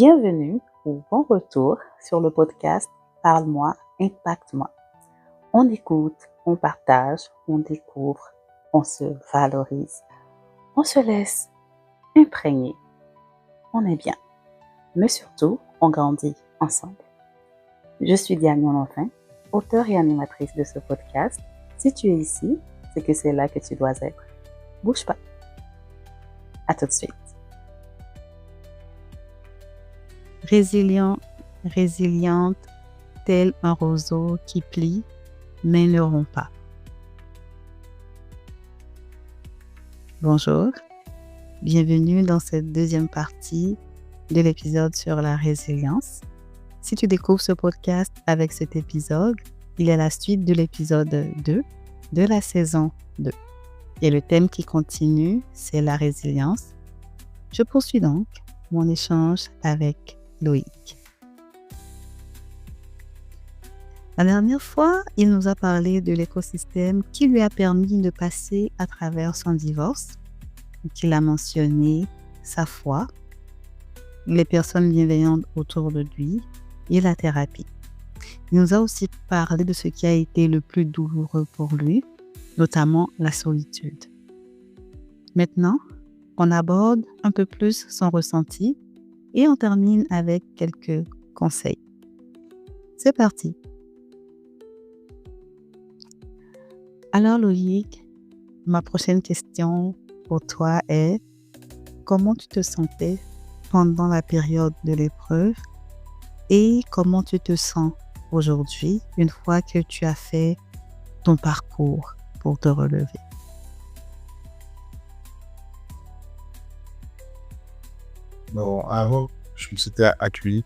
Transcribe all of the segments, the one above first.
Bienvenue ou bon retour sur le podcast Parle-moi, impacte-moi. On écoute, on partage, on découvre, on se valorise, on se laisse imprégner. On est bien, mais surtout, on grandit ensemble. Je suis Diane Enfin, auteure et animatrice de ce podcast. Si tu es ici, c'est que c'est là que tu dois être. Bouge pas. À tout de suite. Résilient, résiliente, tel un roseau qui plie, mais ne rompt pas. Bonjour, bienvenue dans cette deuxième partie de l'épisode sur la résilience. Si tu découvres ce podcast avec cet épisode, il est la suite de l'épisode 2 de la saison 2. Et le thème qui continue, c'est la résilience. Je poursuis donc mon échange avec Loïc. La dernière fois, il nous a parlé de l'écosystème qui lui a permis de passer à travers son divorce. Il a mentionné sa foi, les personnes bienveillantes autour de lui et la thérapie. Il nous a aussi parlé de ce qui a été le plus douloureux pour lui, notamment la solitude. Maintenant, on aborde un peu plus son ressenti et on termine avec quelques conseils. C'est parti. Alors Loïc, ma prochaine question pour toi est: comment tu te sentais pendant la période de l'épreuve et comment tu te sens aujourd'hui une fois que tu as fait ton parcours pour te relever? Bon, avant, je me sentais acculé,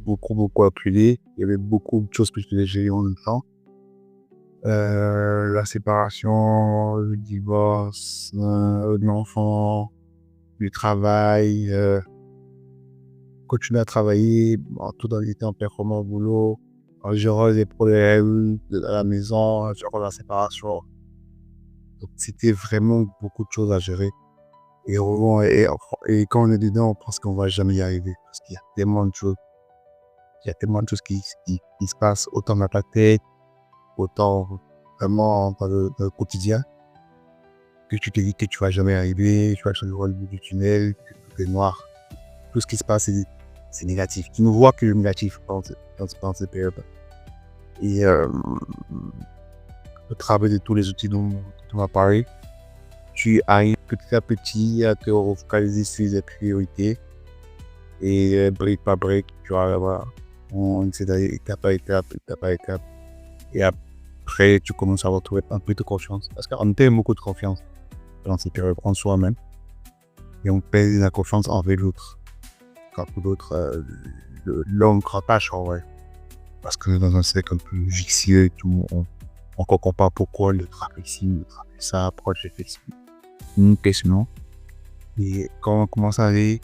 beaucoup acculé. Il y avait beaucoup de choses que je devais gérer en même temps. La séparation, le divorce, l'enfant, le travail, continuer à travailler, tout en étant performant au boulot, en gérant les problèmes de la maison, en gérant la séparation. Donc, c'était vraiment beaucoup de choses à gérer. Et quand on est dedans, on pense qu'on va jamais y arriver parce qu'il y a tellement de choses. Il y a tellement de choses qui se passent autant dans ta tête, autant vraiment dans le quotidien, que tu te dis que tu vas jamais arriver, tu vas sur le bout du tunnel, que tout est noir. Tout ce qui se passe, c'est négatif. Tu ne vois que le négatif dans cette période. Et au travers de tous les outils dont tu m'as parlé, tu arrives petit à petit à te focaliser sur les priorités. Et brique par brique, tu vas on essaie d'aller étape par étape. Et après, tu commences à retrouver un peu de confiance. Parce qu'on perd beaucoup de confiance dans ces périodes en soi-même. Et on perd la confiance envers l'autre. Quand l'autre, l'homme crapache en vrai. Parce que dans un cercle un peu vicieux et tout, on ne comprend pas pourquoi le travail ici, le travail ça, pourquoi j'ai fait ci. Une question. Et quand on commence à aller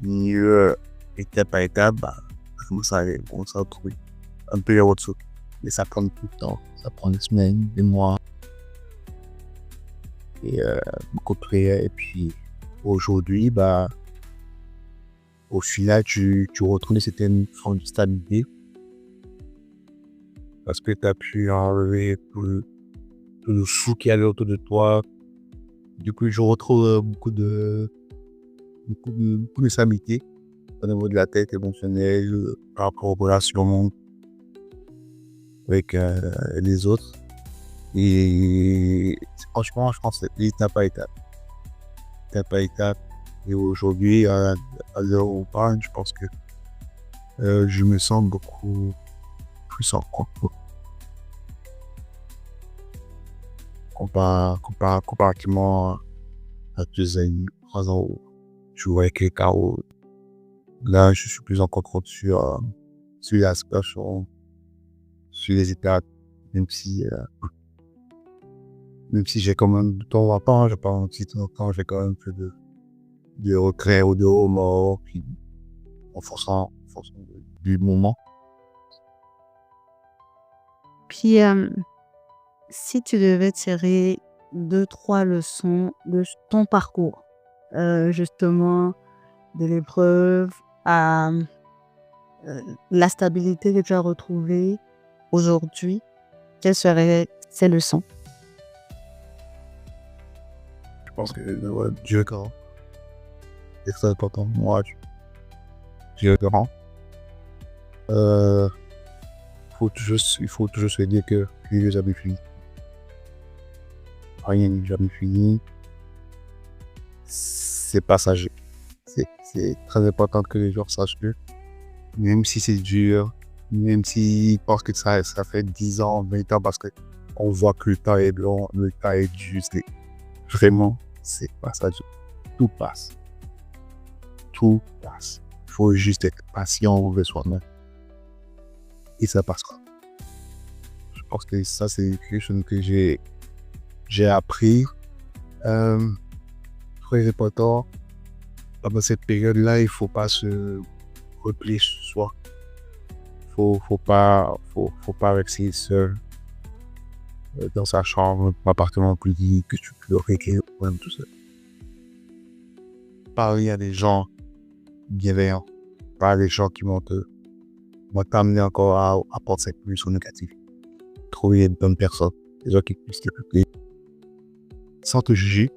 mieux étape par étape, on commence à retrouver un peu les ressources. Mais ça prend tout le temps. Ça prend des semaines, des mois. Et beaucoup de prières. Et puis aujourd'hui, au final, tu retrouves une certaine forme de stabilité. Parce que tu as pu enlever tout le fou qu'il y avait autour de toi. Du coup, je retrouve beaucoup de stabilité au niveau de la tête émotionnelle, par rapport aux relations avec les autres. Et franchement, je pense que c'est étape par étape. Étape par étape. Et aujourd'hui, à l'heure où on parle, je pense que je me sens beaucoup plus en contrôle. Comparativement à 2 ans, 3 ans où je voyais quelqu'un où là, je suis plus en contrôle sur la situation, sur les étapes, même si j'ai quand même de temps en temps, j'ai pas un petit temps, j'ai quand même un peu de regret ou de remords, puis en fonction du moment. Puis, si tu devais tirer 2-3 leçons de ton parcours, justement, de l'épreuve à la stabilité que tu as retrouvée aujourd'hui, quelles seraient ces leçons? Je pense que Dieu est grand. C'est très important. Moi, Dieu est grand. Il faut toujours se dire que rien n'est jamais fini. Rien n'est jamais fini. C'est passager. C'est très important que les gens sachent que même si c'est dur, même s'ils pensent que ça fait 10 ans, 20 ans, parce qu'on voit que le temps est long, le temps est juste. Vraiment, c'est passager. Tout passe. Tout passe. Il faut juste être patient envers soi-même. Et ça passera. Je pense que ça, c'est quelque chose que j'ai appris. Très important. Dans cette période-là, il ne faut pas se replier sur soi. Faut pas rester seul dans sa chambre, un appartement petit, que tu peux réécrire même tout seul. Parler à des gens bienveillants, pas à des gens qui vont t'amener encore à penser plus au négatif. Trouver des bonnes personnes, des gens qui puissent t'écouter sans te juger.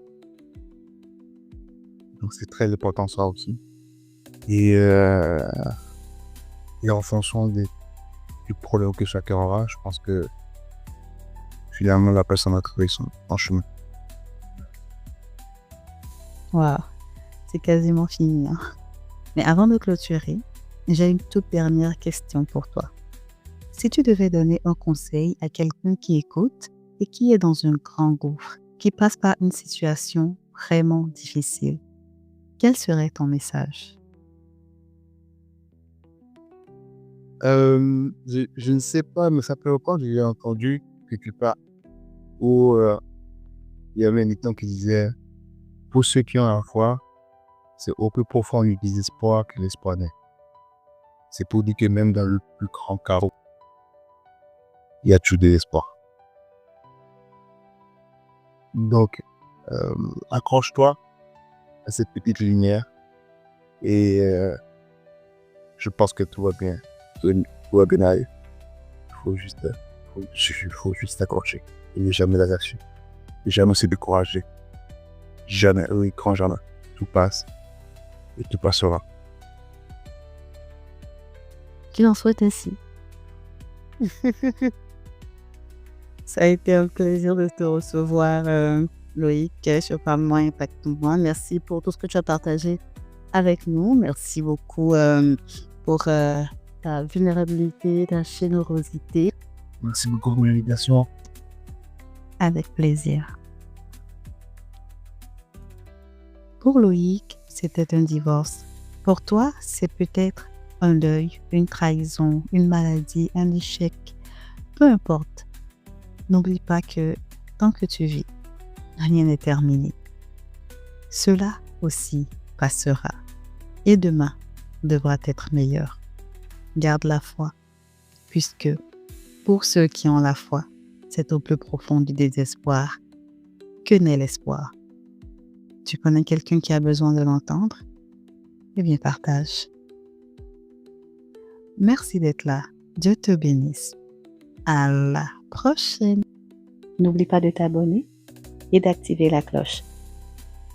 Donc c'est très important ça aussi. Et en fonction du problème que chacun aura, je pense que finalement la personne a trouvé son chemin. Waouh, c'est quasiment fini, hein. Mais avant de clôturer, j'ai une toute dernière question pour toi. Si tu devais donner un conseil à quelqu'un qui écoute et qui est dans un grand gouffre, qui passe par une situation vraiment difficile, quel serait ton message? Je ne sais pas, mais ça fait longtemps que j'ai entendu quelque part où il y avait un étant qui disait « Pour ceux qui ont la foi, c'est au plus profond du désespoir que l'espoir naît. » C'est pour dire que même dans le plus grand chaos, il y a toujours de l'espoir. Donc, accroche-toi à cette petite lumière et je pense que tout va bien. Tout va bien aller. Il faut juste t'accrocher et ne jamais lâcher. Jamais se décourager. Jamais, oui, quand jamais. Tout passe et tout passera. Qu'il en soit ainsi. Ça a été un plaisir de te recevoir, Loïc, sur Parle-moi, Impacte-moi. Merci pour tout ce que tu as partagé avec nous. Merci beaucoup pour ta vulnérabilité, ta générosité. Merci beaucoup pour l'invitation. Avec plaisir. Pour Loïc, c'était un divorce. Pour toi, c'est peut-être un deuil, une trahison, une maladie, un échec. Peu importe. N'oublie pas que tant que tu vis, rien n'est terminé. Cela aussi passera. Et demain devra être meilleur. Garde la foi, puisque pour ceux qui ont la foi, c'est au plus profond du désespoir que naît l'espoir. Tu connais quelqu'un qui a besoin de l'entendre? Eh bien, partage. Merci d'être là. Dieu te bénisse. À la prochaine. N'oublie pas de t'abonner et d'activer la cloche